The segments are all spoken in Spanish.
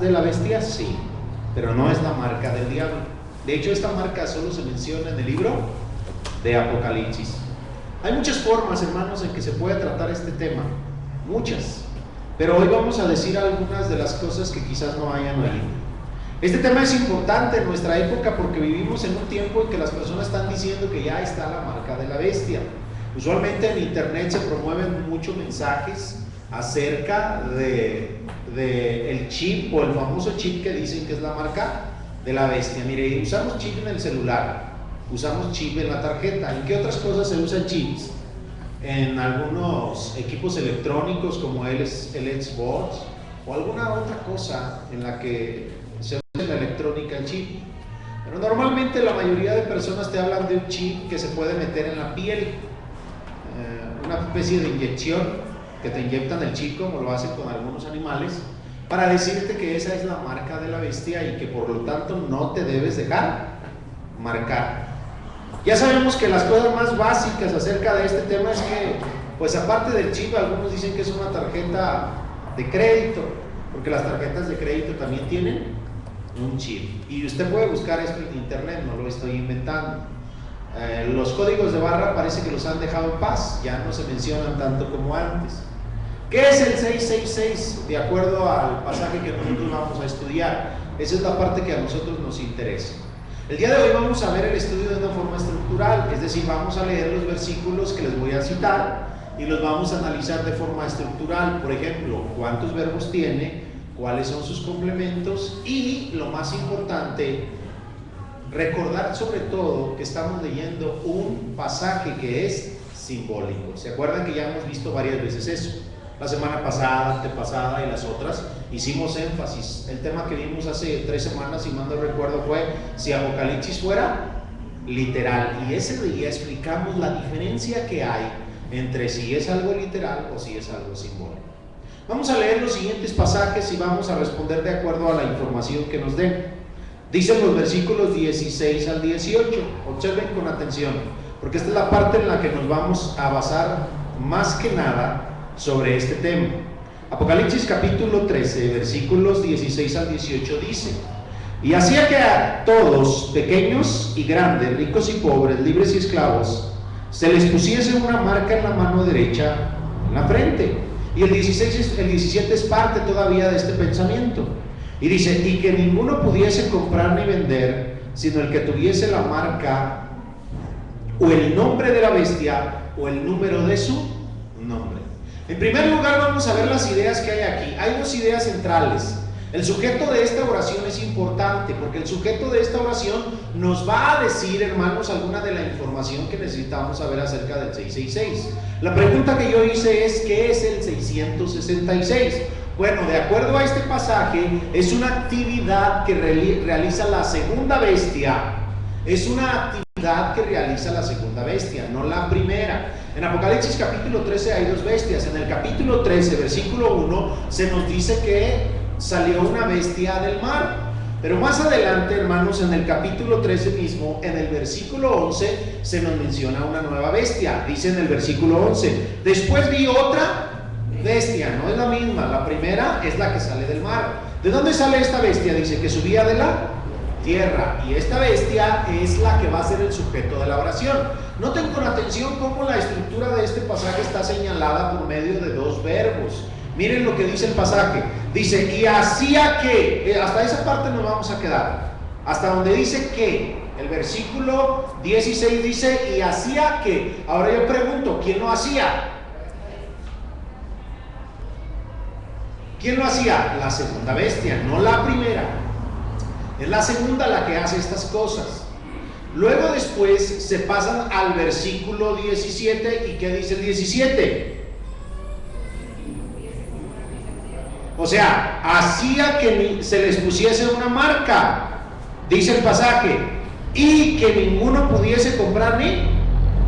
de la bestia, sí, pero no es la marca del diablo. De hecho, esta marca solo se menciona en el libro de Apocalipsis. Hay muchas formas, hermanos, en que se puede tratar este tema, muchas, pero hoy vamos a decir algunas de las cosas que quizás no hayan oído. Este tema es importante en nuestra época porque vivimos en un tiempo en que las personas están diciendo que ya está la marca de la bestia. Usualmente en internet se promueven muchos mensajes acerca de el chip o el famoso chip que dicen que es la marca de la bestia. Mire, usamos chip en el celular, usamos chip en la tarjeta. ¿En qué otras cosas se usan chips? En algunos equipos electrónicos como el Xbox o alguna otra cosa en la que se usa en la electrónica el chip. Pero normalmente la mayoría de personas te hablan de un chip que se puede meter en la piel, una especie de inyección que te inyectan el chip como lo hacen con algunos animales, para decirte que esa es la marca de la bestia y que por lo tanto no te debes dejar marcar. Ya sabemos que las cosas más básicas acerca de este tema es que, pues aparte del chip, algunos dicen que es una tarjeta de crédito, porque las tarjetas de crédito también tienen un chip. Y usted puede buscar esto en internet, no lo estoy inventando. Los códigos de barra parece que los han dejado en paz, ya no se mencionan tanto como antes. ¿Qué es el 666? De acuerdo al pasaje que nosotros vamos a estudiar. Esa es la parte que a nosotros nos interesa. El día de hoy vamos a ver el estudio de una forma estructural, es decir, vamos a leer los versículos que les voy a citar y los vamos a analizar de forma estructural. Por ejemplo, cuántos verbos tiene, cuáles son sus complementos y, lo más importante, recordar sobre todo que estamos leyendo un pasaje que es simbólico. ¿Se acuerdan que ya hemos visto varias veces eso? La semana pasada, antepasada y las otras hicimos énfasis. El tema que vimos hace 3 semanas, si mal no recuerdo, fue si Apocalipsis fuera literal. Y ese día explicamos la diferencia que hay entre si es algo literal o si es algo simbólico. Vamos a leer los siguientes pasajes y vamos a responder de acuerdo a la información que nos den. Dicen los versículos 16 al 18. Observen con atención, porque esta es la parte en la que nos vamos a basar más que nada sobre este tema. Apocalipsis capítulo 13, versículos 16 al 18 dice: y hacía que a todos, pequeños y grandes, ricos y pobres, libres y esclavos, se les pusiese una marca en la mano derecha, en la frente. Y el 17 es parte todavía de este pensamiento. Y dice: y que ninguno pudiese comprar ni vender, sino el que tuviese la marca o el nombre de la bestia o el número de su nombre. En primer lugar, vamos a ver las ideas que hay aquí. Hay 2 ideas centrales. El sujeto de esta oración es importante porque el sujeto de esta oración nos va a decir, hermanos, alguna de la información que necesitamos saber acerca del 666. La pregunta que yo hice es: ¿qué es el 666? Bueno, de acuerdo a este pasaje, es una actividad que realiza la segunda bestia. Es una actividad que realiza la segunda bestia, no la primera. En Apocalipsis capítulo 13 hay 2 bestias. En el capítulo 13, versículo 1, se nos dice que salió una bestia del mar. Pero más adelante, hermanos, en el capítulo 13 mismo, en el versículo 11, se nos menciona una nueva bestia. Dice en el versículo 11: después vi otra bestia, no es la misma. La primera es la que sale del mar. ¿De dónde sale esta bestia? Dice que subía de la tierra, y esta bestia es la que va a ser el sujeto de la oración. Noten con atención cómo la estructura de este pasaje está señalada por medio de 2 verbos. Miren lo que dice el pasaje. Dice: y hacía que, hasta esa parte nos vamos a quedar, hasta donde dice que. El versículo 16 dice: y hacía que. Ahora yo pregunto, ¿quién lo hacía? ¿Quién lo hacía? La segunda bestia, no la primera. Es la segunda la que hace estas cosas. Luego después se pasan al versículo 17. ¿Y qué dice el 17? O sea, hacía que se les pusiese una marca, dice el pasaje, y que ninguno pudiese comprar ni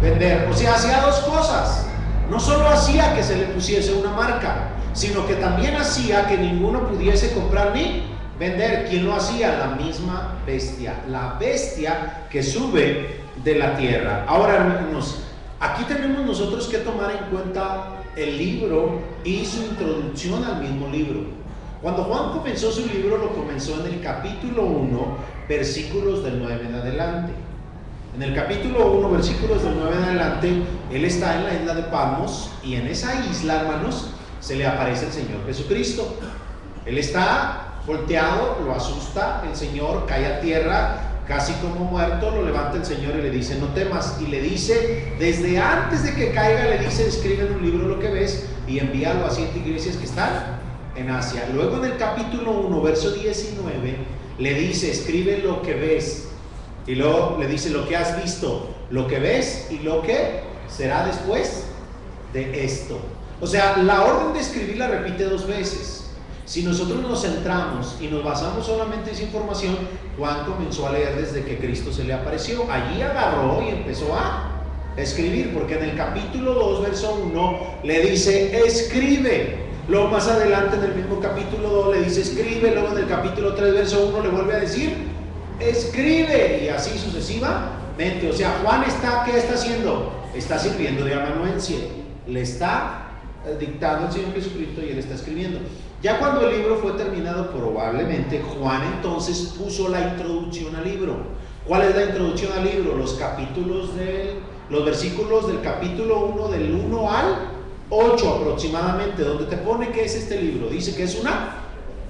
vender. O sea, hacía 2 cosas. No solo hacía que se le pusiese una marca, sino que también hacía que ninguno pudiese comprar ni vender. ¿Quién lo hacía? La misma bestia, la bestia que sube de la tierra. Ahora, hermanos, aquí tenemos nosotros que tomar en cuenta el libro y su introducción al mismo libro. Cuando Juan comenzó su libro, lo comenzó en el capítulo 1, versículos del 9 en adelante. En el capítulo 1, versículos del 9 en adelante, él está en la isla de Patmos, y en esa isla, hermanos, se le aparece el Señor Jesucristo. Él está volteado, lo asusta, el Señor cae a tierra, casi como muerto, lo levanta el Señor y le dice: no temas, y le dice, desde antes de que caiga, le dice: escribe en un libro lo que ves y envíalo a 7 iglesias que están en Asia. Luego en el capítulo 1, verso 19, le dice: escribe lo que ves, y luego le dice: lo que has visto, lo que ves y lo que será después de esto. O sea, la orden de escribir la repite 2 veces. Si nosotros nos centramos y nos basamos solamente en esa información, Juan comenzó a leer desde que Cristo se le apareció. Allí agarró y empezó a escribir, porque en el capítulo 2, verso 1, le dice: escribe. Luego más adelante en el mismo capítulo 2 le dice: escribe. Luego en el capítulo 3, verso 1, le vuelve a decir: escribe. Y así sucesivamente. O sea, Juan ¿qué está haciendo? Está sirviendo de amanuensia. Le está dictando el Señor Jesucristo y él está escribiendo. Ya cuando el libro fue terminado, probablemente Juan entonces puso la introducción al libro. ¿Cuál es la introducción al libro? Los versículos del capítulo 1, del 1 al 8 aproximadamente, donde te pone qué es este libro. Dice que es una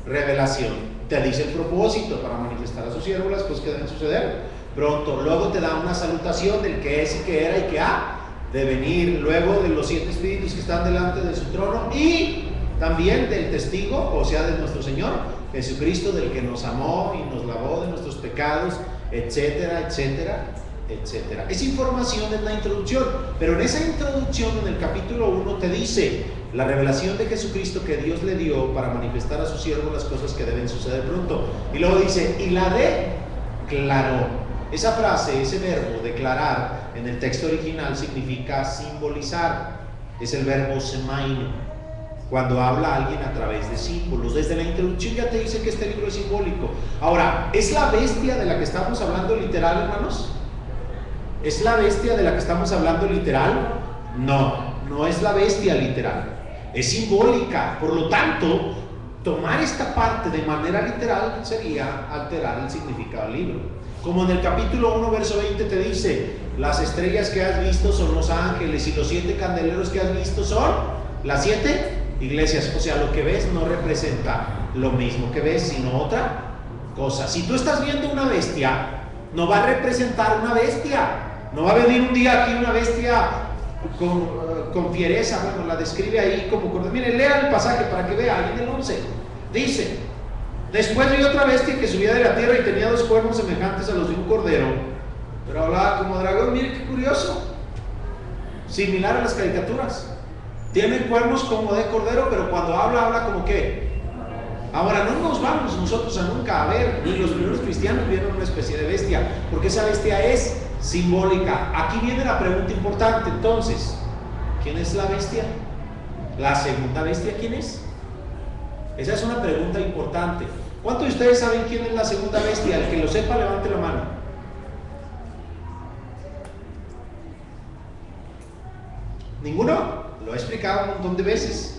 revelación, te dice el propósito para manifestar a su siervo las cosas que deben suceder pronto. Luego te da una salutación del que es y que era y que ha de venir. Luego de los 7 espíritus que están delante de su trono, y también del testigo, o sea, de nuestro Señor Jesucristo, del que nos amó y nos lavó de nuestros pecados, etcétera, etcétera, etcétera. Esa información es la introducción, pero en esa introducción, en el capítulo 1, te dice la revelación de Jesucristo que Dios le dio para manifestar a su siervo las cosas que deben suceder pronto. Y luego dice: y la declaró. Esa frase, ese verbo declarar, en el texto original significa simbolizar. Es el verbo semaino, cuando habla alguien a través de símbolos. Desde la introducción ya te dice que este libro es simbólico. Ahora, ¿es la bestia de la que estamos hablando literal, hermanos? ¿Es la bestia de la que estamos hablando literal? No, no es la bestia literal, es simbólica. Por lo tanto, tomar esta parte de manera literal sería alterar el significado del libro. Como en el capítulo 1, verso 20 te dice: las estrellas que has visto son los ángeles, y los 7 candeleros que has visto son las 7 iglesias. O sea, lo que ves no representa lo mismo que ves, sino otra cosa. Si tú estás viendo una bestia, no va a representar una bestia. No va a venir un día aquí una bestia con fiereza. Bueno, la describe ahí como... Miren, lea el pasaje para que vea. Ahí en el 11 dice: después vi otra bestia que subía de la tierra y tenía 2 cuernos semejantes a los de un cordero, pero hablaba como dragón. Miren qué curioso, similar a las caricaturas. Tiene cuernos como de cordero, pero cuando habla como ¿qué? Ahora, no nos vamos nosotros a nunca a ver, ni los primeros cristianos vieron una especie de bestia, porque esa bestia es simbólica. Aquí viene la pregunta importante entonces: ¿quién es la bestia? ¿La segunda bestia quién es? Esa es una pregunta importante. ¿Cuántos de ustedes saben quién es la segunda bestia? El que lo sepa, levante la mano. ¿Ninguno? Lo he explicado un montón de veces.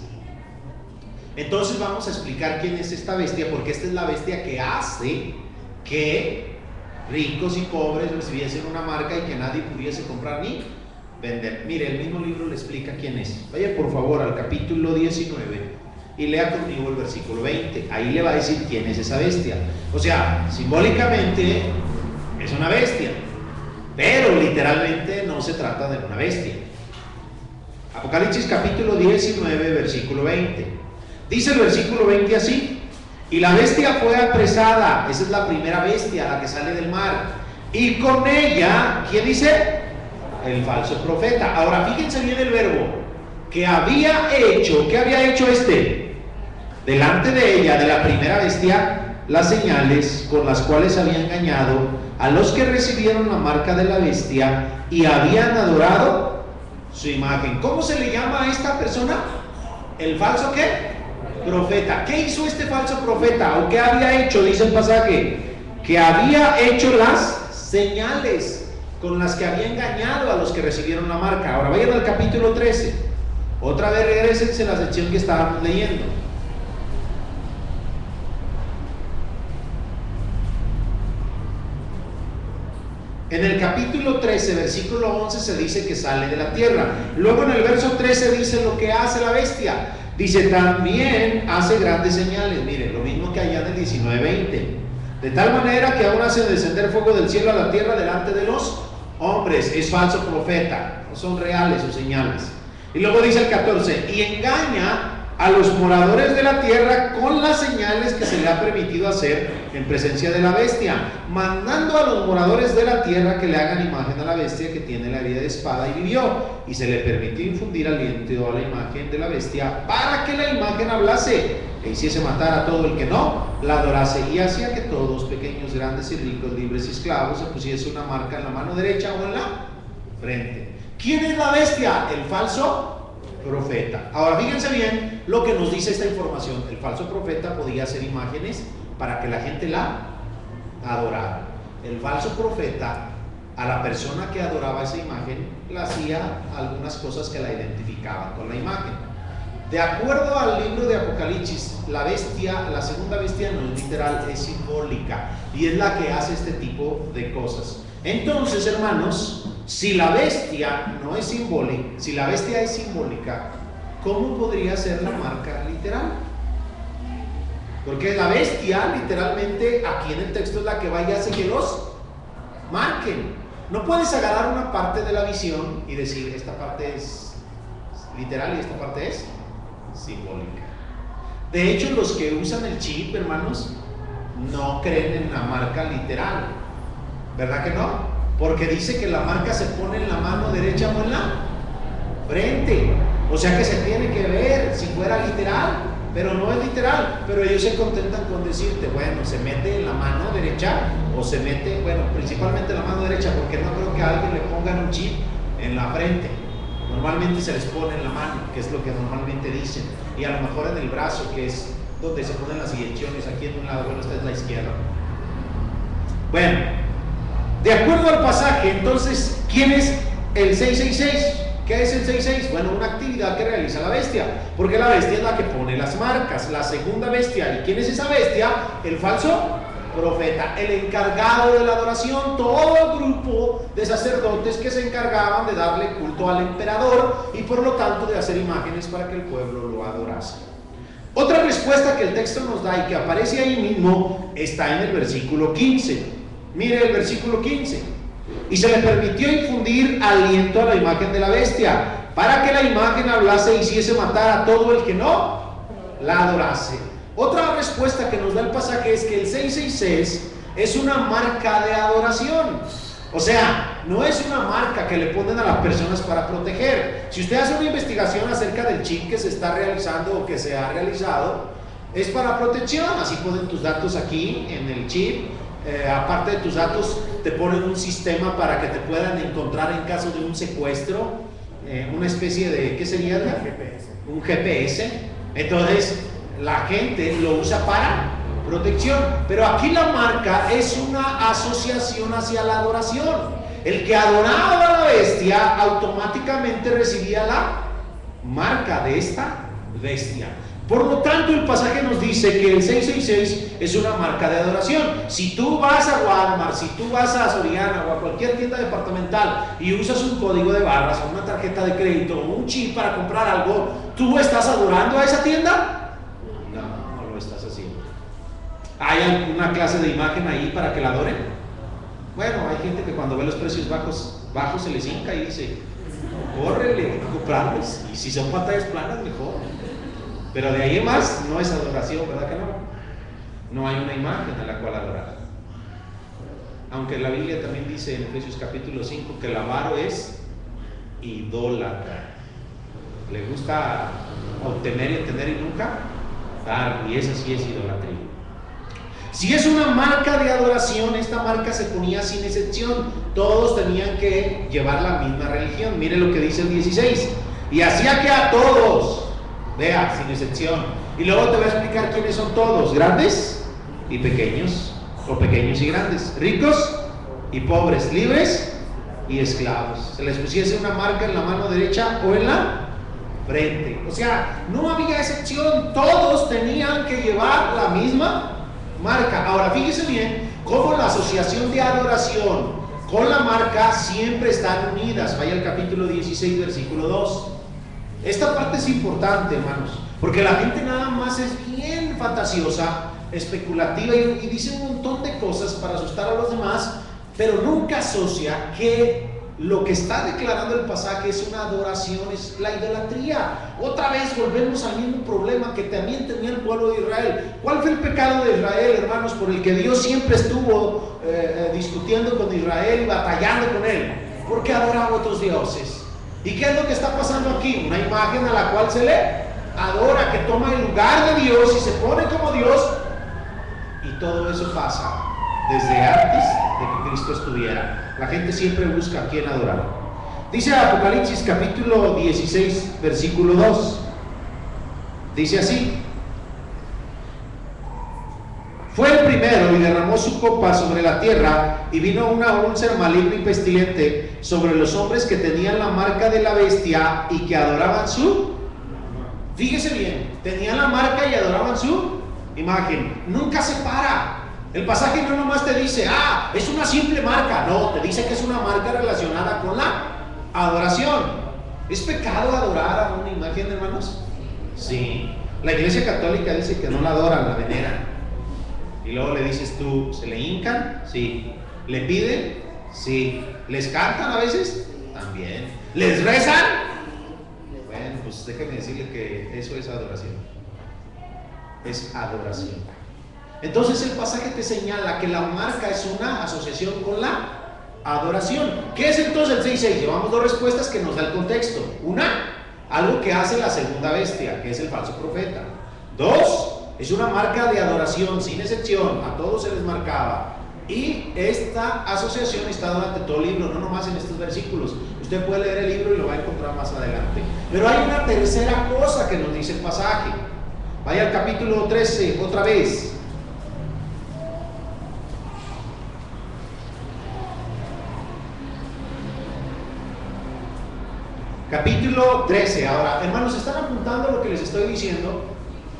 Entonces vamos a explicar quién es esta bestia, porque esta es la bestia que hace que ricos y pobres recibiesen una marca y que nadie pudiese comprar ni vender. Mire, el mismo libro le explica quién es. Vaya por favor al capítulo 19 y lea conmigo el versículo 20. Ahí le va a decir quién es esa bestia. O sea, simbólicamente es una bestia, pero literalmente no se trata de una bestia. Apocalipsis capítulo 19, versículo 20. Dice el versículo 20 así: y la bestia fue apresada. Esa es la primera bestia, la que sale del mar. Y con ella, ¿quién dice? El falso profeta. Ahora fíjense bien el verbo. Que había hecho, ¿qué había hecho este? Delante de ella, de la primera bestia, las señales con las cuales había engañado a los que recibieron la marca de la bestia y habían adorado su imagen. ¿Cómo se le llama a esta persona? ¿El falso qué? Profeta. ¿Qué hizo este falso profeta? ¿O qué había hecho? Dice el pasaje que había hecho las señales con las que había engañado a los que recibieron la marca. Ahora vayan al capítulo 13. Otra vez regrésense a la sección que estábamos leyendo. En el capítulo 13, versículo 11 se dice que sale de la tierra. Luego en el verso 13 dice lo que hace la bestia. Dice, también hace grandes señales. Miren, lo mismo que allá en el 19:20. De tal manera que aún hace descender fuego del cielo a la tierra delante de los hombres. Es falso profeta, no son reales sus señales. Y luego dice el 14, y engaña a los moradores de la tierra con las señales que se le ha permitido hacer en presencia de la bestia, mandando a los moradores de la tierra que le hagan imagen a la bestia que tiene la herida de espada y vivió, y se le permitió infundir aliento a la imagen de la bestia para que la imagen hablase e hiciese matar a todo el que no la adorase, y hacía que todos, pequeños, grandes y ricos, libres y esclavos, se pusiese una marca en la mano derecha o en la frente. ¿Quién es la bestia? El falso profeta. Ahora fíjense bien lo que nos dice esta información. El falso profeta podía hacer imágenes para que la gente la adorara. El falso profeta, a la persona que adoraba esa imagen, le hacía algunas cosas que la identificaban con la imagen. De acuerdo al libro de Apocalipsis, la bestia, la segunda bestia no es literal, es simbólica, y es la que hace este tipo de cosas. Entonces, hermanos, si la bestia no es simbólica, si la bestia es simbólica, ¿cómo podría ser la marca literal? Porque la bestia, literalmente, aquí en el texto es la que va y hace que los marquen. No puedes agarrar una parte de la visión y decir, esta parte es literal y esta parte es simbólica. De hecho, los que usan el chip, hermanos, no creen en la marca literal, ¿verdad que no? Porque dice que la marca se pone en la mano derecha o en la frente, o sea que se tiene que ver si fuera literal, pero no es literal. Pero ellos se contentan con decirte, bueno, se mete en la mano derecha o se mete, bueno, principalmente en la mano derecha, porque no creo que a alguien le pongan un chip en la frente. Normalmente se les pone en la mano, que es lo que normalmente dicen, y a lo mejor en el brazo, que es donde se ponen las inyecciones, aquí en un lado, bueno, esta es la izquierda. Bueno, de acuerdo al pasaje, entonces, ¿quién es el 666? ¿Qué es el 66? Bueno, una actividad que realiza la bestia, porque la bestia es la que pone las marcas, la segunda bestia. ¿Y quién es esa bestia? El falso profeta, el encargado de la adoración, todo el grupo de sacerdotes que se encargaban de darle culto al emperador y por lo tanto de hacer imágenes para que el pueblo lo adorase. Otra respuesta que el texto nos da y que aparece ahí mismo está en el versículo 15. Mire el versículo 15. Y se le permitió infundir aliento a la imagen de la bestia, para que la imagen hablase e hiciese matar a todo el que no la adorase. Otra respuesta que nos da el pasaje es que el 666 es una marca de adoración. O sea, no es una marca que le ponen a las personas para proteger. Si usted hace una investigación acerca del chip que se está realizando o que se ha realizado, es para protección. Así ponen tus datos aquí en el chip. Aparte de tus datos, te ponen un sistema para que te puedan encontrar en caso de un secuestro, una especie de, ¿qué sería? Un GPS. Entonces, la gente lo usa para protección. Pero aquí la marca es una asociación hacia la adoración. El que adoraba a la bestia automáticamente recibía la marca de esta bestia. Por lo tanto, el pasaje nos dice que el 666 es una marca de adoración. Si tú vas a Walmart, si tú vas a Soriana o a cualquier tienda departamental y usas un código de barras o una tarjeta de crédito o un chip para comprar algo, ¿tú estás adorando a esa tienda? No, no lo estás haciendo. ¿Hay alguna clase de imagen ahí para que la adoren? Bueno, hay gente que cuando ve los precios bajos se les hinca y dice, córrele, comprarlos. Y si son pantallas planas, mejor. Pero de ahí en más no es adoración, ¿verdad que no? No hay una imagen a la cual adorar. Aunque la Biblia también dice en Efesios capítulo 5 que el avaro es idólatra. Le gusta obtener y obtener y nunca dar, y esa sí es idolatría. Si es una marca de adoración, esta marca se ponía sin excepción. Todos tenían que llevar la misma religión. Mire lo que dice el 16. Y hacía que a todos, vea, sin excepción. Y luego te voy a explicar quiénes son todos: grandes y pequeños, o pequeños y grandes, ricos y pobres, libres y esclavos. Se les pusiese una marca en la mano derecha o en la frente. O sea, no había excepción, todos tenían que llevar la misma marca. Ahora fíjese bien cómo la asociación de adoración con la marca siempre están unidas. Vaya al capítulo 16, versículo 2. Esta parte es importante, hermanos, porque la gente nada más es bien fantasiosa, especulativa y dice un montón de cosas para asustar a los demás, pero nunca asocia que lo que está declarando el pasaje es una adoración, es la idolatría. Otra vez volvemos al mismo problema que también tenía el pueblo de Israel. ¿Cuál fue el pecado de Israel, hermanos, por el que Dios siempre estuvo discutiendo con Israel y batallando con él? Porque adoraba otros dioses. ¿Y qué es lo que está pasando aquí? Una imagen a la cual se le adora, que toma el lugar de Dios y se pone como Dios, y todo eso pasa desde antes de que Cristo estuviera. La gente siempre busca a quién adorar. Dice Apocalipsis capítulo 16, versículo 2. Dice así: fue el primero y derramó su copa sobre la tierra, y vino una úlcera maligna y pestilente sobre los hombres que tenían la marca de la bestia y que adoraban su... Fíjese bien, tenían la marca y adoraban su imagen. Nunca se para. El pasaje no nomás te dice, es una simple marca. No, te dice que es una marca relacionada con la adoración. ¿Es pecado adorar a una imagen, hermanos? Sí. La Iglesia Católica dice que no la adoran, la veneran. Y luego le dices tú, ¿se le hincan? Sí. ¿Le piden? Sí. ¿Les cantan a veces? También. ¿Les rezan? Bueno, pues déjeme decirle que eso es adoración. Es adoración. Entonces el pasaje te señala que la marca es una asociación con la adoración. ¿Qué es entonces el 6:6? Llevamos dos respuestas que nos da el contexto. Una, algo que hace la segunda bestia, que es el falso profeta. Dos, es una marca de adoración, sin excepción, a todos se les marcaba. Y esta asociación está durante todo el libro, no nomás en estos versículos. Usted puede leer el libro y lo va a encontrar más adelante. Pero hay una tercera cosa que nos dice el pasaje. Vaya al capítulo 13, otra vez. Capítulo 13. Ahora, hermanos, ¿están apuntando lo que les estoy diciendo?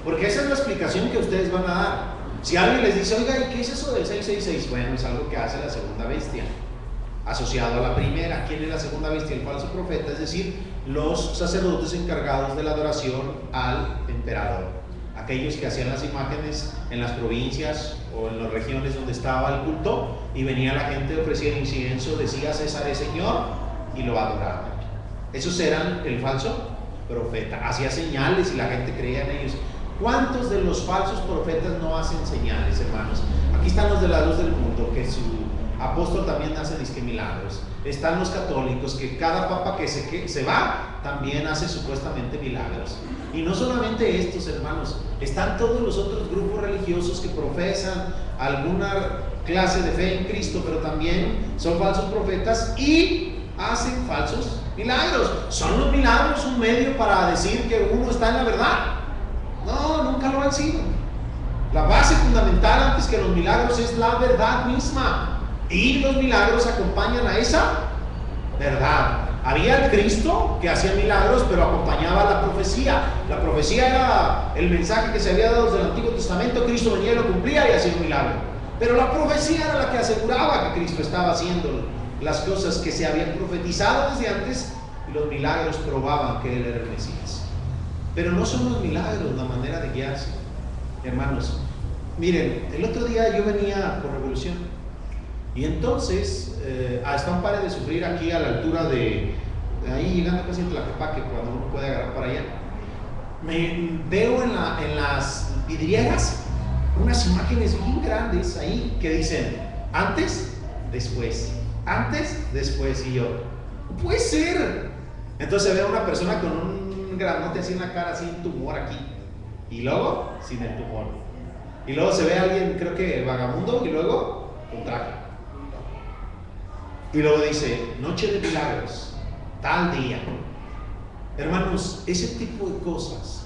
Porque esa es la explicación que ustedes van a dar. Si alguien les dice, oiga, ¿y qué es eso del 666? Bueno, es algo que hace la segunda bestia, asociado a la primera. ¿Quién es la segunda bestia? El falso profeta, es decir, los sacerdotes encargados de la adoración al emperador. Aquellos que hacían las imágenes en las provincias o en las regiones donde estaba el culto, y venía la gente, ofrecía incienso, decía César es Señor, y lo adoraban. Esos eran el falso profeta. Hacía señales y la gente creía en ellos. ¿Cuántos de los falsos profetas no hacen señales, hermanos? Aquí están los de la luz del mundo, que su apóstol también hace disque milagros. Están los católicos, que cada papa que se va también hace supuestamente milagros. Y no solamente estos, hermanos, están todos los otros grupos religiosos que profesan alguna clase de fe en Cristo, pero también son falsos profetas y hacen falsos milagros. ¿Son los milagros un medio para decir que uno está en la verdad? No, nunca lo han sido. La base fundamental antes que los milagros es la verdad misma, y los milagros acompañan a esa verdad. Había el Cristo que hacía milagros, pero acompañaba la profecía. La profecía era el mensaje que se había dado desde el Antiguo Testamento. Cristo venía y lo cumplía y hacía un milagro, pero la profecía era la que aseguraba que Cristo estaba haciendo las cosas que se habían profetizado desde antes, y los milagros probaban que Él era el Mesías. Pero no son los milagros la manera de guiarse, hermanos. Miren, el otro día yo venía por Revolución, y entonces está un par de sufrir aquí a la altura de ahí, llegando casi a Tlaquepaque, cuando uno puede agarrar para allá. Me veo en las vidrieras unas imágenes bien grandes ahí que dicen antes, después, antes, después, y yo, no puede ser. Entonces veo a una persona con un granote así en la cara, así un tumor aquí, y luego sin el tumor, y luego se ve a alguien, creo que vagabundo, y luego con traje, y luego dice noche de milagros, tal día. Hermanos, ese tipo de cosas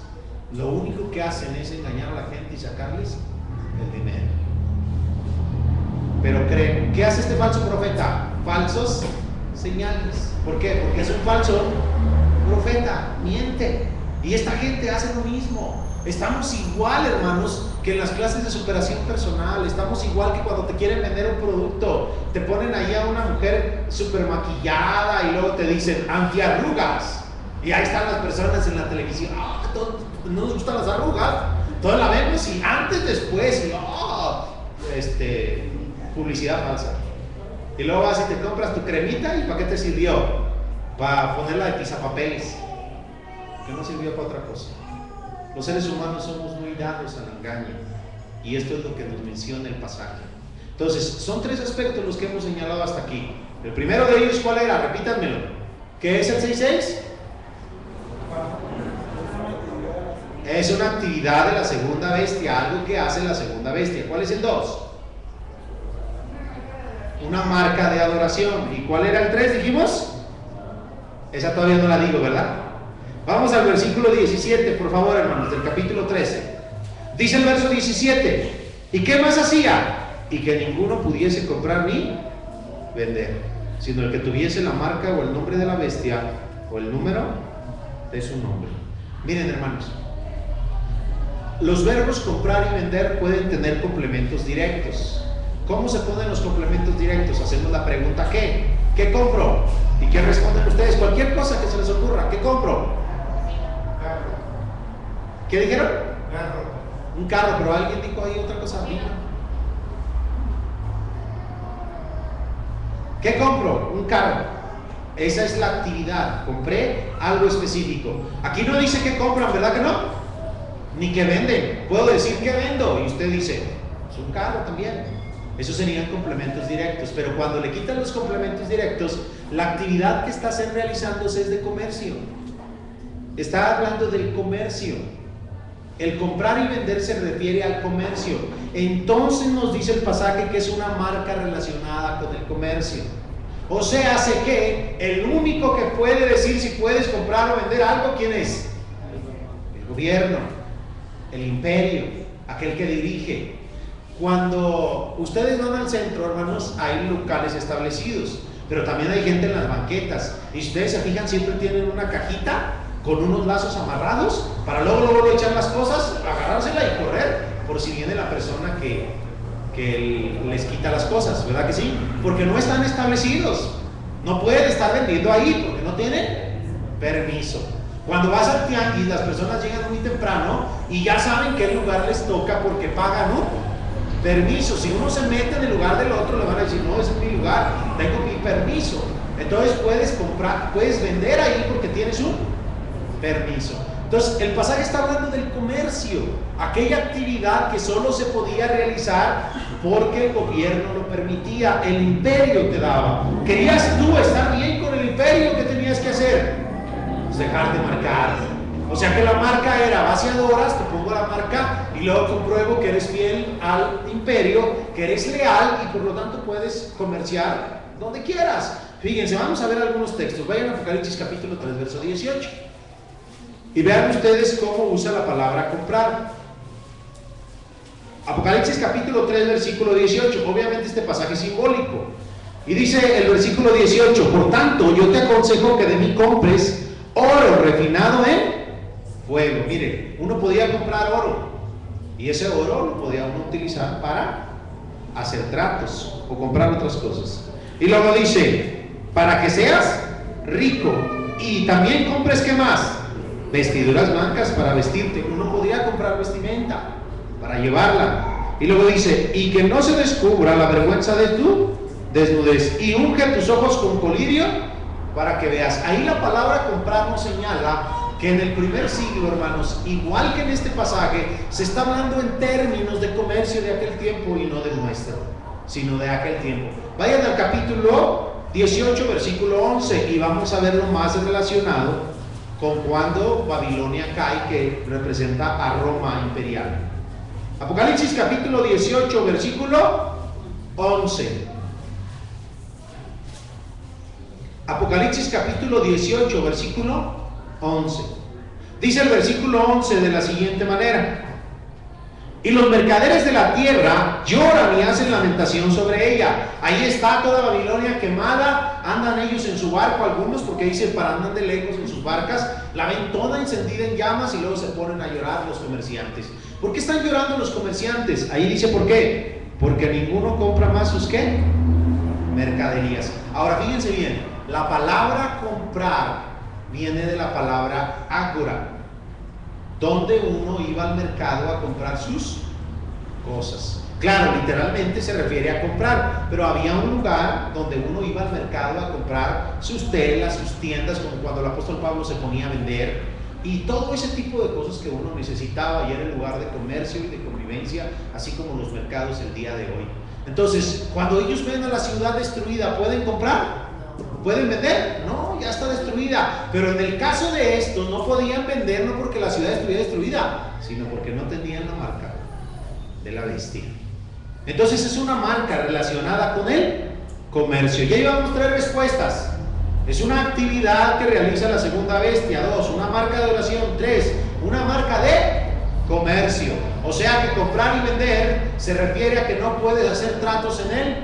lo único que hacen es engañar a la gente y sacarles el dinero. Pero creen, ¿qué hace este falso profeta? Falsos señales. ¿Por qué? Porque es un falso profeta, miente. Y esta gente hace lo mismo. Estamos igual, hermanos, que en las clases de superación personal. Estamos igual que cuando te quieren vender un producto. Te ponen ahí a una mujer súper maquillada y luego te dicen antiarrugas. Y ahí están las personas en la televisión. No nos gustan las arrugas. Todas la vemos y antes, después. Y, publicidad falsa. Y luego vas y te compras tu cremita. ¿Y para qué te sirvió? Para ponerla de pisapapeles. Que no sirvió para otra cosa. Los seres humanos somos muy dados al engaño, y esto es lo que nos menciona el pasaje. Entonces, son 3 aspectos los que hemos señalado hasta aquí. El primero de ellos, ¿cuál era? Repítanmelo. ¿Qué es el 6.6? Es una actividad de la segunda bestia, algo que hace la segunda bestia. ¿Cuál es el 2? Una marca de adoración. ¿Y cuál era el 3, dijimos? Esa todavía no la digo, ¿verdad? Vamos al versículo 17, por favor, hermanos, del capítulo 13. Dice el verso 17: ¿y qué más hacía? Y que ninguno pudiese comprar ni vender, sino el que tuviese la marca o el nombre de la bestia o el número de su nombre. Miren, hermanos, los verbos comprar y vender pueden tener complementos directos. ¿Cómo se ponen los complementos directos? Hacemos la pregunta ¿qué? ¿Qué compro? ¿Y qué responden ustedes? Cualquier cosa que se les ocurra. ¿Qué compro? ¿Qué dijeron? Carro. Un carro, pero alguien dijo ahí otra cosa. ¿Qué compro? Un carro. Esa es la actividad. Compré algo específico. Aquí no dice que compran, ¿verdad que no? Ni que venden. Puedo decir que vendo y usted dice, es un carro también. Esos serían complementos directos. Pero cuando le quitan los complementos directos, la actividad que está realizándose es de comercio. Está hablando del comercio. El comprar y vender se refiere al comercio. Entonces nos dice el pasaje que es una marca relacionada con el comercio. O sea, hace que el único que puede decir si puedes comprar o vender algo, ¿quién es? El gobierno, el imperio, aquel que dirige. Cuando ustedes van al centro, hermanos, hay locales establecidos, pero también hay gente en las banquetas. Y si ustedes se fijan, siempre tienen una cajita con unos lazos amarrados para luego echar las cosas, agarrársela y correr por si viene la persona que les quita las cosas, ¿verdad que sí? Porque no están establecidos, no pueden estar vendiendo ahí porque no tienen permiso. Cuando vas al tianguis, las personas llegan muy temprano y ya saben qué lugar les toca porque pagan un permiso. Si uno se mete en el lugar del otro, le van a decir, no, ese es mi lugar, tengo mi permiso. Entonces puedes comprar, puedes vender ahí porque tienes un permiso. Entonces el pasaje está hablando del comercio, aquella actividad que solo se podía realizar porque el gobierno lo permitía, el imperio te daba. ¿Querías tú estar bien con el imperio? ¿Qué tenías que hacer? Pues dejar de marcar. O sea que la marca era, vas y adoras, te pongo la marca y luego compruebo que eres fiel al imperio, que eres leal y por lo tanto puedes comerciar donde quieras. Fíjense, vamos a ver algunos textos. Vayan a Apocalipsis capítulo 3, verso 18. Y vean ustedes cómo usa la palabra comprar. Apocalipsis capítulo 3, versículo 18. Obviamente este pasaje es simbólico. Y dice el versículo 18: por tanto, yo te aconsejo que de mí compres oro refinado en fuego. Mire, uno podía comprar oro y ese oro lo podía uno utilizar para hacer tratos o comprar otras cosas. Y luego dice, para que seas rico y también compres, ¿qué más? Vestiduras blancas para vestirte. Uno podía comprar vestimenta para llevarla. Y luego dice, y que no se descubra la vergüenza de tu desnudez, y unge tus ojos con colirio para que veas. Ahí la palabra comprar nos señala que en el primer siglo, hermanos, igual que en este pasaje, se está hablando en términos de comercio de aquel tiempo y no de nuestro, sino de aquel tiempo. Vayan al capítulo 18, versículo 11, y vamos a ver lo más relacionado con cuando Babilonia cae, que representa a Roma imperial. Apocalipsis capítulo 18, versículo 11. Apocalipsis capítulo 18, versículo 11. Dice el versículo 11 de la siguiente manera: y los mercaderes de la tierra lloran y hacen lamentación sobre ella. Ahí está toda Babilonia quemada. Andan ellos en su barco, algunos, porque dice para andan de lejos en sus barcas, la ven toda encendida en llamas y luego se ponen a llorar los comerciantes. ¿Por qué están llorando los comerciantes? Ahí dice por qué. Porque ninguno compra más sus ¿qué? Mercaderías. Ahora fíjense bien, la palabra comprar viene de la palabra ágora, donde uno iba al mercado a comprar sus cosas. Claro, literalmente se refiere a comprar, pero había un lugar donde uno iba al mercado a comprar sus telas, sus tiendas, como cuando el apóstol Pablo se ponía a vender, y todo ese tipo de cosas que uno necesitaba, y era el lugar de comercio y de convivencia, así como los mercados el día de hoy. Entonces, cuando ellos ven a la ciudad destruida, ¿pueden comprar? ¿Pueden vender? No, ya está destruida. Pero en el caso de estos, no podían vender, no porque la ciudad estuviera destruida, sino porque no tenían la marca de la bestia. Entonces es una marca relacionada con el comercio. Ya llevamos 3 respuestas. Es una actividad que realiza la segunda bestia. 2, una marca de oración. 3, una marca de comercio. O sea que comprar y vender se refiere a que no puedes hacer tratos en el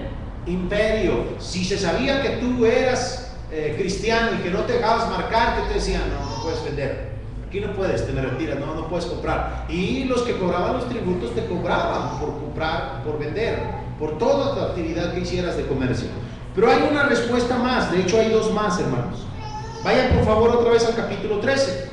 imperio. Si se sabía que tú eras cristiano y que no te dejabas marcar, que te decían, no puedes vender. Aquí no puedes, te me retiras, no puedes comprar. Y los que cobraban los tributos te cobraban por comprar, por vender, por toda tu actividad que hicieras de comercio. Pero hay una respuesta más, de hecho hay 2 más, hermanos. Vayan por favor otra vez al capítulo 13.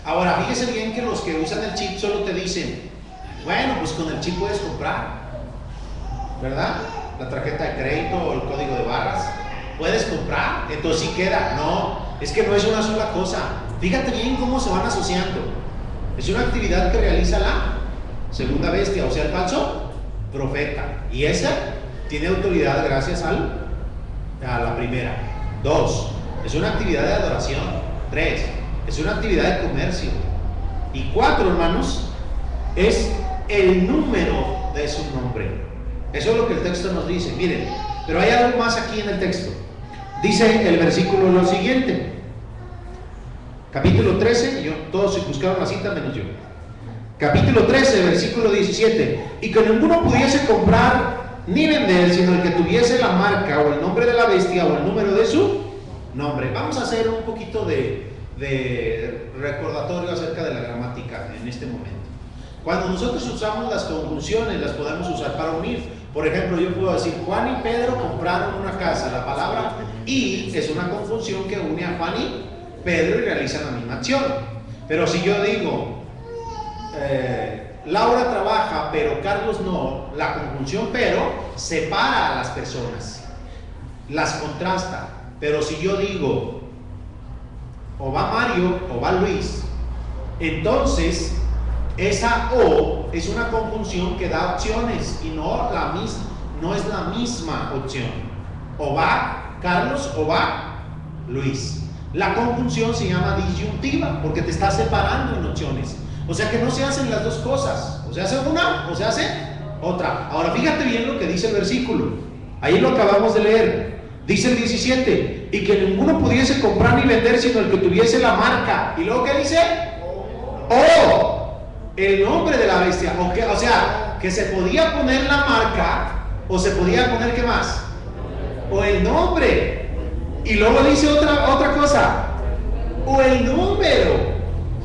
Ahora, fíjese bien que los que usan el chip solo te dicen, bueno, pues con el chip puedes comprar, ¿verdad? La tarjeta de crédito o el código de barras, puedes comprar, entonces sí queda. No, es que no es una sola cosa. Fíjate bien cómo se van asociando. Es una actividad que realiza la segunda bestia, o sea, el falso profeta. Y esa tiene autoridad gracias a la primera. 2, es una actividad de adoración. 3, es una actividad de comercio. Y 4, hermanos, es el número de su nombre. Eso es lo que el texto nos dice. Miren, pero hay algo más aquí en el texto. Dice el versículo lo siguiente. Capítulo 13, todos buscaron la cita menos yo. Capítulo 13, versículo 17. Y que ninguno pudiese comprar ni vender, sino el que tuviese la marca o el nombre de la bestia o el número de su nombre. Vamos a hacer un poquito de recordatorio acerca de la gramática en este momento. Cuando nosotros usamos las conjunciones, las podemos usar para unir. Por ejemplo, yo puedo decir, Juan y Pedro compraron una casa. La palabra y es una conjunción que une a Juan y Pedro y realizan la misma acción. Pero si yo digo, Laura trabaja, pero Carlos no, la conjunción pero separa a las personas, las contrasta. Pero si yo digo, o va Mario o va Luis, entonces esa o es una conjunción que da opciones y no es la misma opción. O va Carlos o va Luis. La conjunción se llama disyuntiva porque te está separando en opciones. O sea que no se hacen las dos cosas. O se hace una o se hace otra. Ahora fíjate bien lo que dice el versículo. Ahí lo acabamos de leer. Dice el 17, y que ninguno pudiese comprar ni vender sino el que tuviese la marca. ¿Y luego qué dice? O el nombre de la bestia. O sea, que se podía poner la marca o se podía poner, ¿qué más? O el nombre. Y luego dice otra cosa, o el número.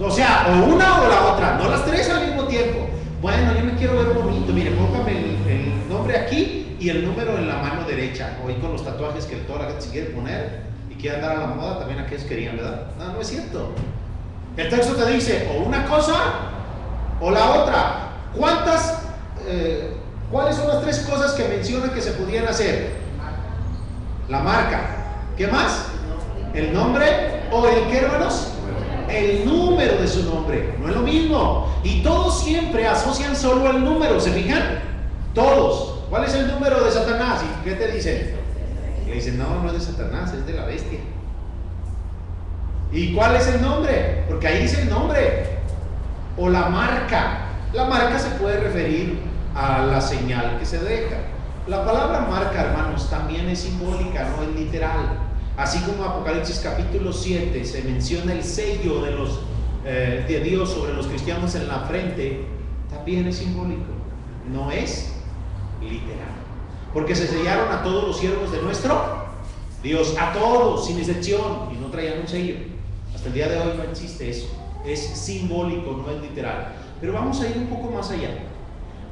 O sea, o una o la otra, no las 3 al mismo tiempo. Bueno, yo me quiero ver bonito, mire, póngame el nombre aquí y el número en la mano derecha. Hoy con los tatuajes que toda la gente se quiere poner y quiere andar a la moda, también aquellos querían, ¿verdad? No es cierto. El texto te dice o una cosa o la otra. ¿Cuáles son las 3 cosas que menciona que se podían hacer? La marca. ¿Qué más? El nombre o el ¿qué, hermanos? El número de su nombre. No es lo mismo. Y todos siempre asocian solo el número, ¿se fijan? Todos. ¿Cuál es el número de Satanás? ¿Y qué te dicen? Le dicen, no es de Satanás, es de la bestia. ¿Y cuál es el nombre? Porque ahí dice el nombre. O la marca. La marca se puede referir a la señal que se deja. La palabra marca, hermanos, también es simbólica, no es literal. Así como Apocalipsis capítulo 7 se menciona el sello de Dios sobre los cristianos en la frente, también es simbólico, no es literal. Porque se sellaron a todos los siervos de nuestro Dios a todos, sin excepción, y no traían un sello. Hasta el día de hoy no existe eso. Es simbólico, no es literal. Pero vamos a ir un poco más allá.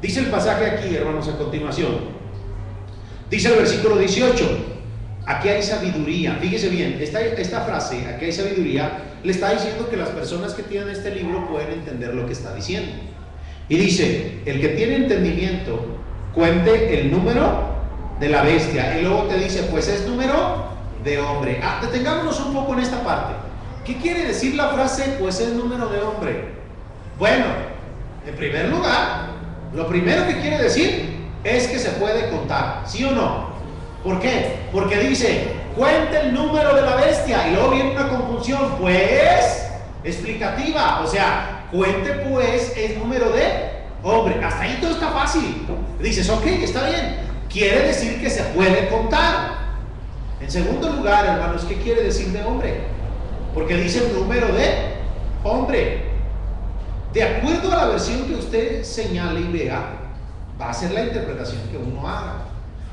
Dice el pasaje aquí, hermanos, a continuación. Dice el versículo 18: aquí hay sabiduría. Fíjese bien, esta frase, aquí hay sabiduría, le está diciendo que las personas que tienen este libro pueden entender lo que está diciendo. Y dice: el que tiene entendimiento, cuente el número de la bestia. Y luego te dice: pues es número de hombre. Detengámonos un poco en esta parte. ¿Qué quiere decir la frase pues es número de hombre? Bueno, en primer lugar, lo primero que quiere decir es que se puede contar, ¿sí o no? ¿Por qué? Porque dice: cuente el número de la bestia, y luego viene una conjunción, pues, explicativa. O sea, cuente pues es número de hombre. Hasta ahí todo está fácil. Dices: ok, está bien. Quiere decir que se puede contar. En segundo lugar, hermanos, ¿qué quiere decir de hombre? Porque dice número de hombre. De acuerdo a la versión que usted señale y vea, va a ser la interpretación que uno haga.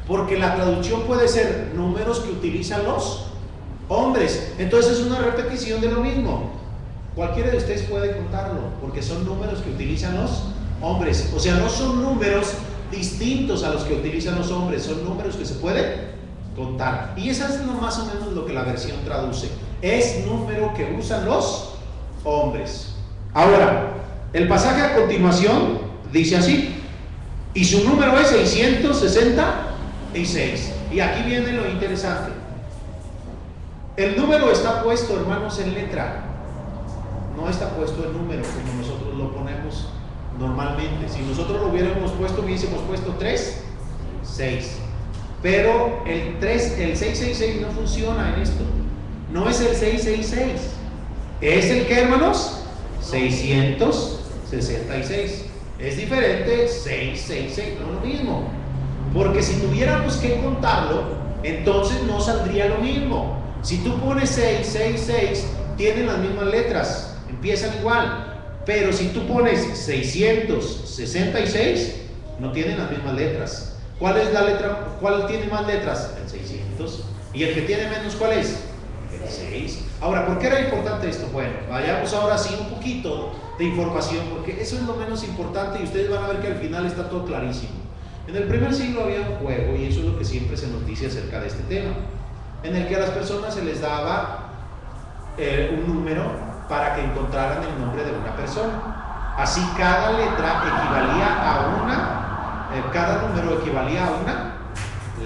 Porque la traducción puede ser números que utilizan los hombres. Entonces es una repetición de lo mismo. Cualquiera de ustedes puede contarlo, porque son números que utilizan los hombres. O sea, no son números distintos a los que utilizan los hombres, son números que se pueden contar. Y eso es más o menos lo que la versión traduce. Es número que usan los hombres. Ahora, el pasaje a continuación dice así: y su número es 666. Y aquí viene lo interesante. El número está puesto, hermanos, en letra. No está puesto en número como nosotros lo ponemos normalmente. Si nosotros lo hubiéramos puesto, hubiésemos puesto 3, 6. Pero el 666 no funciona en esto. No es el 666. ¿Es el qué, hermanos? 666. Es diferente, 666, no es lo mismo. Porque si tuviéramos que contarlo, entonces no saldría lo mismo. Si tú pones 666, tienen las mismas letras, empiezan igual. Pero si tú pones 666, no tienen las mismas letras. ¿Cuál es la letra? ¿Cuál tiene más letras? El 600. ¿Y el que tiene menos cuál es? El 6. Ahora, ¿por qué era importante esto? Bueno, vayamos ahora sí un poquito de información, porque eso es lo menos importante y ustedes van a ver que al final está todo clarísimo. En el primer siglo había un juego, y eso es lo que siempre se nos dice acerca de este tema, en el que a las personas se les daba un número para que encontraran el nombre de una persona. Así cada letra equivalía a cada número equivalía a una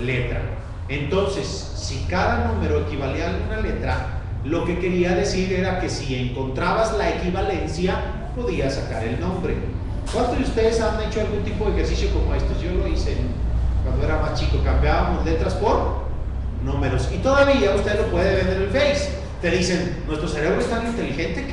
letra. Entonces, si cada número equivalía a una letra, lo que quería decir era que si encontrabas la equivalencia, podías sacar el nombre. ¿Cuántos de ustedes han hecho algún tipo de ejercicio como estos? Yo lo hice cuando era más chico, cambiábamos letras por números. Y todavía usted lo puede ver en el Face. Te dicen: nuestro cerebro es tan inteligente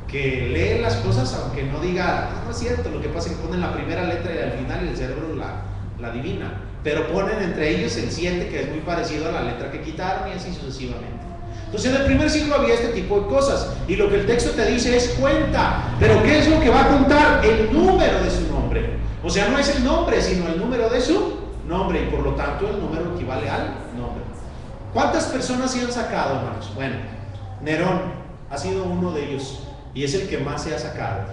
que lee las cosas aunque no diga, no es cierto. Lo que pasa es que ponen la primera letra y al final el cerebro la adivina. Pero ponen entre ellos el 7, que es muy parecido a la letra que quitaron, y así sucesivamente. Entonces en el primer siglo había este tipo de cosas, y lo que el texto te dice es cuenta. Pero ¿qué es lo que va a contar? El número de su nombre. O sea, no es el nombre, sino el número de su nombre, y por lo tanto el número equivale al nombre. ¿Cuántas personas se han sacado, hermanos? Bueno, Nerón ha sido uno de ellos, y es el que más se ha sacado.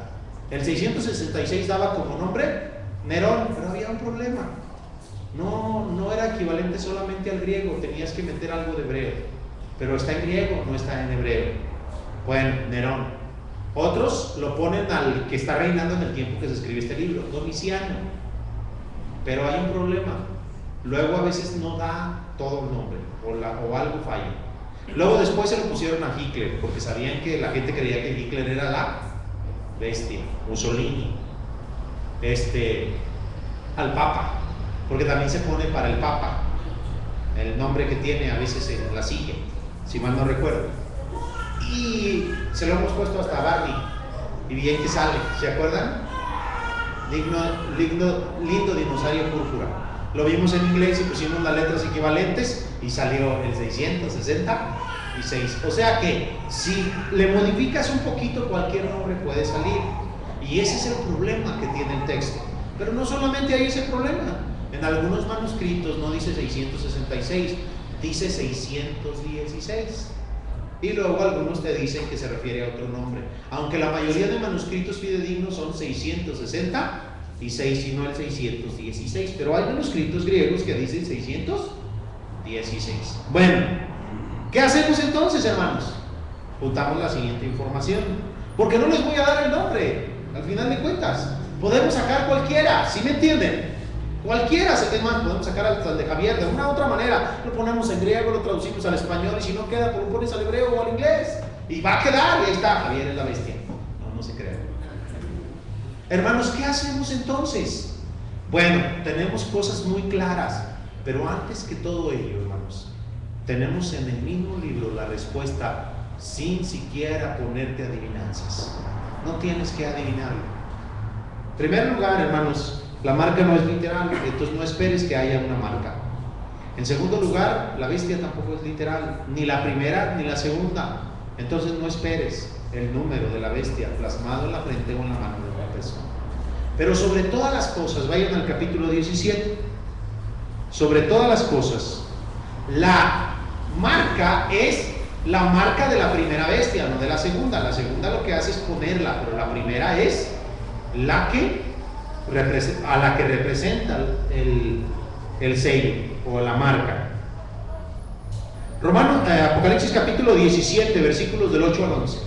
El 666 daba como nombre Nerón, pero había un problema. No era equivalente solamente al griego, tenías que meter algo de hebreo. Pero está en griego, no está en hebreo. Bueno, Nerón. Otros lo ponen al que está reinando en el tiempo que se escribe este libro, Domiciano. Pero hay un problema. Luego a veces no da todo el nombre, o algo falla. Luego después se lo pusieron a Hitler, porque sabían que la gente creía que Hitler era la bestia. Mussolini. Al Papa, porque también se pone para el Papa el nombre que tiene a veces en la silla, si mal no recuerdo. Y se lo hemos puesto hasta Barney, y bien que sale, ¿se acuerdan? Lindo dinosaurio púrpura. Lo vimos en inglés y pusimos las letras equivalentes y salió el 666. O sea que si le modificas un poquito, cualquier nombre puede salir, y ese es el problema que tiene el texto. Pero no solamente hay ese problema. En algunos manuscritos no dice 666, dice 616. Y luego algunos te dicen que se refiere a otro nombre, aunque la mayoría de manuscritos fidedignos son 666 y no el 616, pero hay manuscritos griegos que dicen 616. Bueno, ¿qué hacemos entonces, hermanos? Juntamos la siguiente información, porque no les voy a dar el nombre, al final de cuentas podemos sacar cualquiera, ¿sí me entienden? Cualquiera, más podemos sacar al de Javier de una u otra manera, lo ponemos en griego, lo traducimos al español, y si no queda, pues lo pones al hebreo o al inglés, y va a quedar, y ahí está, Javier es la bestia. No se crea. Hermanos, ¿qué hacemos entonces? Bueno, tenemos cosas muy claras, pero antes que todo ello, hermanos, tenemos en el mismo libro la respuesta sin siquiera ponerte adivinanzas. No tienes que adivinarlo. En primer lugar, hermanos, la marca no es literal, entonces no esperes que haya una marca. En segundo lugar, la bestia tampoco es literal, ni la primera ni la segunda. Entonces no esperes el número de la bestia plasmado en la frente o en la mano de una persona. Pero sobre todas las cosas, vayan al capítulo 17. Sobre todas las cosas, la marca es la marca de la primera bestia, no de la segunda. La segunda lo que hace es ponerla, pero la primera es la que a la que representa el sello o la marca. Apocalipsis capítulo 17, versículos del 8 al 11.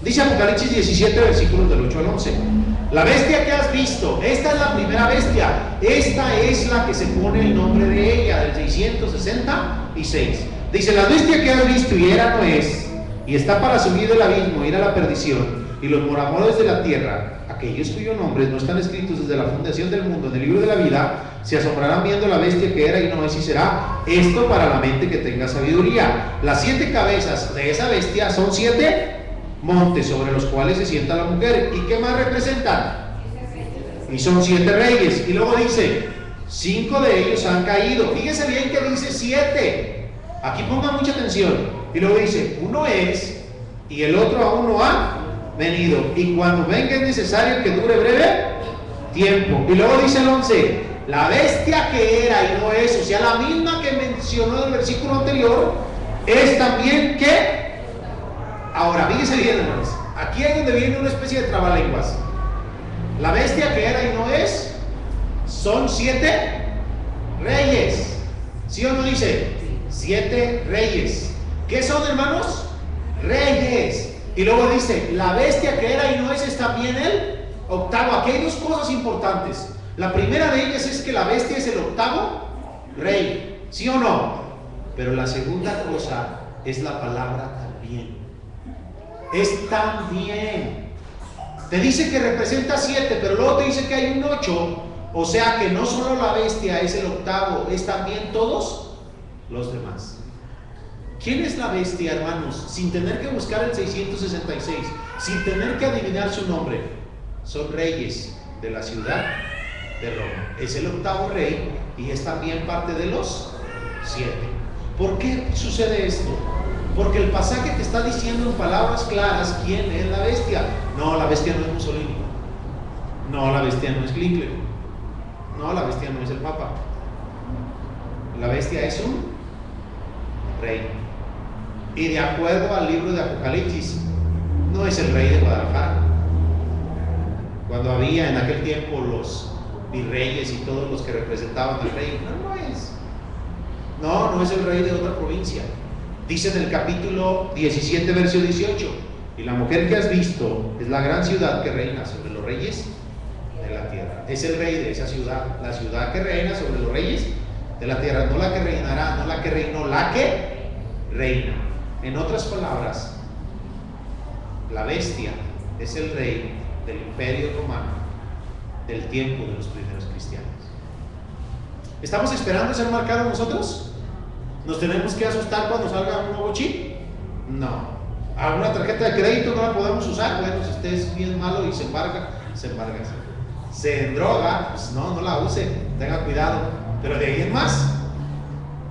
Dice Apocalipsis 17, versículos del 8 al 11: la bestia que has visto, esta es la primera bestia, esta es la que se pone el nombre de ella, del 666. Dice: la bestia que has visto y era no es, y está para subir del abismo, ir a la perdición, y los moradores de la tierra, aquellos cuyos nombres no están escritos desde la fundación del mundo en el libro de la vida, se asombrarán viendo la bestia que era y no es y será. Esto para la mente que tenga sabiduría. Las 7 cabezas de esa bestia son 7 montes sobre los cuales se sienta la mujer. ¿Y qué más representan? Y son 7 reyes. Y luego dice: 5 de ellos han caído. Fíjese bien que dice 7. Aquí pongan mucha atención. Y luego dice: uno es, y el otro aún no ha venido, y cuando venga es necesario que dure breve tiempo. Y luego dice el 11: la bestia que era y no es, o sea, la misma que mencionó en el versículo anterior, es también que. Ahora, fíjese bien, hermanos, aquí es donde viene una especie de trabalenguas. La bestia que era y no es, son 7 reyes. ¿Sí o no dice? 7 reyes. ¿Qué son, hermanos? Reyes. Y luego dice: la bestia que era y no es también el octavo. Aquí hay 2 cosas importantes. La primera de ellas es que la bestia es el octavo rey, ¿sí o no? Pero la segunda cosa es la palabra también. Es también. Te dice que representa 7, pero luego te dice que hay un 8. O sea que no solo la bestia es el octavo, es también todos los demás. ¿Quién es la bestia, hermanos? Sin tener que buscar el 666, sin tener que adivinar su nombre, son reyes de la ciudad de Roma. Es el octavo rey y es también parte de los 7. ¿Por qué sucede esto? Porque el pasaje te está diciendo en palabras claras quién es la bestia. No, la bestia no es Mussolini. No, la bestia no es Hitler. No, la bestia no es el Papa. La bestia es un rey. Y de acuerdo al libro de Apocalipsis, no es el rey de Guadalajara. Cuando había en aquel tiempo los virreyes y todos los que representaban al rey, no es. No es el rey de otra provincia. Dice en el capítulo 17, verso 18: y la mujer que has visto es la gran ciudad que reina sobre los reyes de la tierra. Es el rey de esa ciudad, la ciudad que reina sobre los reyes de la tierra, no la que reinará, no la que reinó, la que reina. En otras palabras, la bestia es el rey del imperio romano del tiempo de los primeros cristianos. ¿Estamos esperando ser marcados nosotros? ¿Nos tenemos que asustar cuando salga un nuevo chip? No. ¿Alguna tarjeta de crédito no la podemos usar? Bueno, si usted es bien malo y se embarga. Se endroga, pues no la use, tenga cuidado. Pero de ahí en más,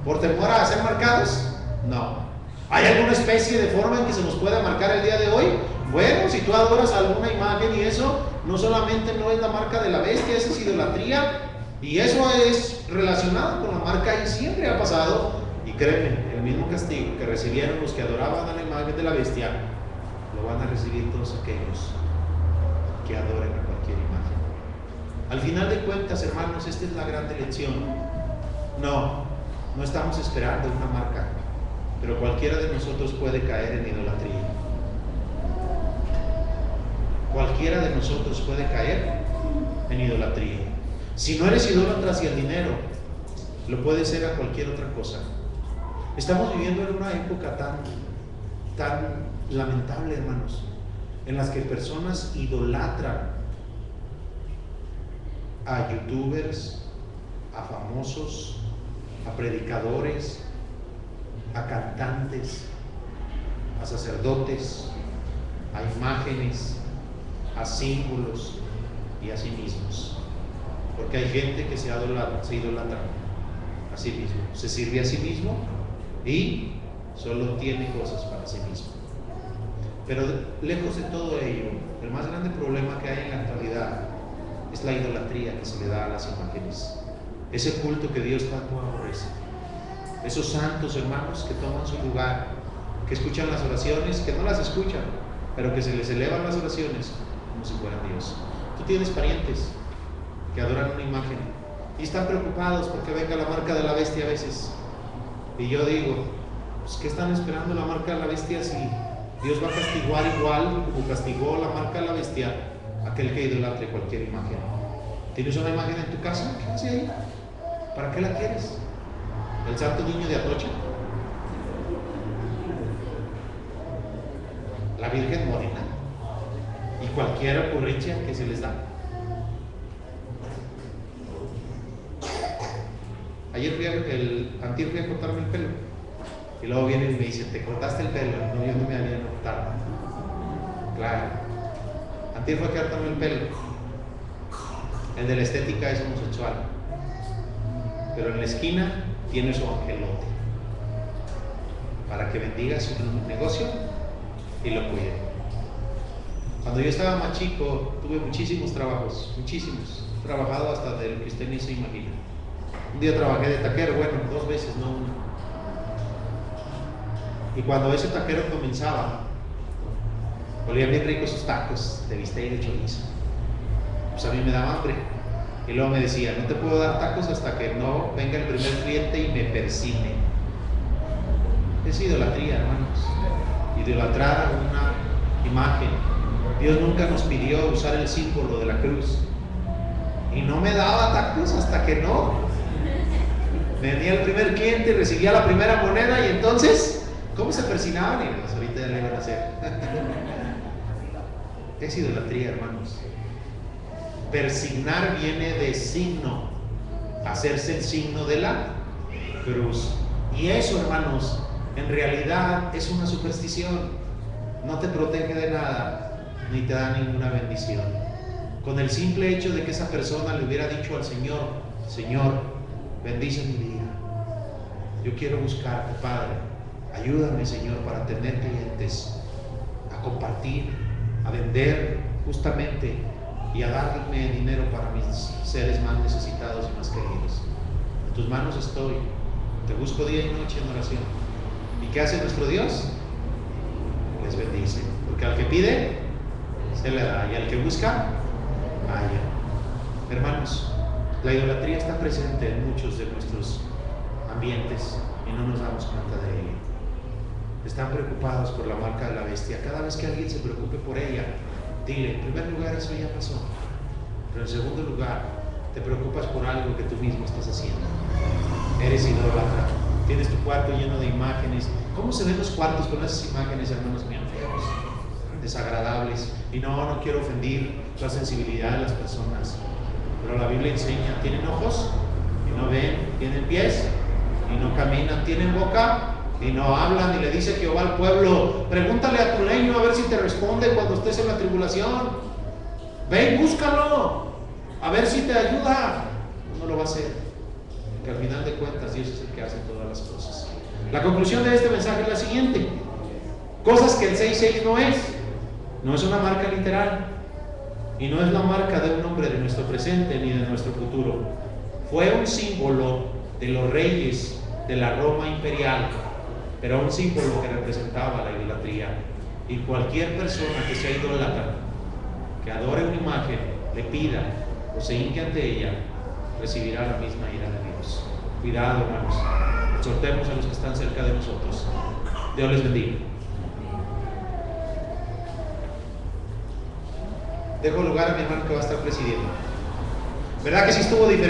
por temor a ser marcados, no. ¿Hay alguna especie de forma en que se nos pueda marcar el día de hoy? Bueno, si tú adoras alguna imagen y eso, no solamente no es la marca de la bestia, esa es idolatría. Y eso es relacionado con la marca y siempre ha pasado. Y créeme, el mismo castigo que recibieron los que adoraban a la imagen de la bestia, lo van a recibir todos aquellos que adoren a cualquier imagen. Al final de cuentas, hermanos, esta es la gran lección. No estamos esperando una marca, pero cualquiera de nosotros puede caer en idolatría. Cualquiera de nosotros puede caer en idolatría. Si no eres idólatra hacia el dinero, lo puede ser a cualquier otra cosa. Estamos viviendo en una época tan lamentable, hermanos, en las que personas idolatran a youtubers, a famosos, a predicadores, a cantantes, a sacerdotes, a imágenes, a símbolos y a sí mismos. Porque hay gente que se idolatra a sí mismo, se sirve a sí mismo y solo tiene cosas para sí mismo. Pero lejos de todo ello, el más grande problema que hay en la actualidad es la idolatría que se le da a las imágenes, ese culto que Dios tanto aborrece. Esos santos, hermanos, que toman su lugar, que escuchan las oraciones, que no las escuchan, pero que se les elevan las oraciones como si fueran Dios. Tú tienes parientes que adoran una imagen y están preocupados porque venga la marca de la bestia a veces. Y yo digo, pues, ¿qué están esperando la marca de la bestia si Dios va a castigar igual como castigó la marca de la bestia a aquel que idolatre cualquier imagen? ¿Tienes una imagen en tu casa? ¿Qué hace ahí? ¿Para qué la quieres? ¿El santo niño de Atocha? ¿La Virgen Morena? ¿Y cualquier ocurrencia que se les da? Antier fui a cortarme el pelo y luego viene y me dice, ¿te cortaste el pelo? No, yo no me había cortado. Claro, antier fue a cortarme el pelo. El de la estética es homosexual, pero en la esquina tiene su angelote para que bendiga su negocio y lo cuide. Cuando yo estaba más chico tuve muchísimos trabajos, muchísimos, he trabajado hasta de lo que usted ni se imagina. Un día trabajé de taquero, bueno, 2 veces, no una. Y cuando ese taquero comenzaba, olían bien ricos sus tacos de bistec y de chorizo. Pues a mí me daba hambre. Y luego me decía, no te puedo dar tacos hasta que no venga el primer cliente y me persigne. Es idolatría, hermanos. Idolatrar a una imagen. Dios nunca nos pidió usar el símbolo de la cruz. Y no me daba tacos hasta que no venía el primer cliente y recibía la primera moneda. Y entonces, ¿cómo se persinaban? Y pues ahorita ya le iban a hacer. Es idolatría, hermanos. Persignar viene de signo, hacerse el signo de la cruz. Y eso, hermanos, en realidad es una superstición. No te protege de nada, ni te da ninguna bendición. Con el simple hecho de que esa persona le hubiera dicho al Señor, Señor, bendice mi vida. Yo quiero buscarte, Padre. Ayúdame, Señor, para tener clientes, a compartir, a vender justamente y a darme dinero para mis seres más necesitados y más queridos. En tus manos estoy. Te busco día y noche en oración. ¿Y qué hace nuestro Dios? Les bendice. Porque al que pide, se le da. Y al que busca, halla. Hermanos, la idolatría está presente en muchos de nuestros ambientes y no nos damos cuenta de ello. Están preocupados por la marca de la bestia. Cada vez que alguien se preocupe por ella, dile, en primer lugar, eso ya pasó. Pero en segundo lugar, te preocupas por algo que tú mismo estás haciendo. Eres idólatra. Tienes tu cuarto lleno de imágenes. ¿Cómo se ven los cuartos con esas imágenes, hermanos míos? Feos, desagradables. Y no quiero ofender la sensibilidad de las personas. Pero la Biblia enseña, tienen ojos y no ven, tienen pies y no caminan, tienen boca y no hablan. Y le dice Jehová al pueblo, pregúntale a tu leño a ver si te responde cuando estés en la tribulación. Ven, búscalo, a ver si te ayuda. No lo va a hacer, porque al final de cuentas Dios es el que hace todas las cosas. La conclusión de este mensaje es la siguiente: cosas que el 6:6 no es una marca literal y no es la marca de un hombre de nuestro presente ni de nuestro futuro. fue un símbolo de los reyes de la Roma imperial, pero un símbolo que representaba la idolatría. Y cualquier persona que sea idólatra, que adore una imagen, le pida o se hinque ante ella, recibirá la misma ira de Dios. Cuidado, hermanos, exhortemos a los que están cerca de nosotros. Dios les bendiga. Dejo lugar a mi hermano que va a estar presidiendo. ¿Verdad que sí estuvo diferente?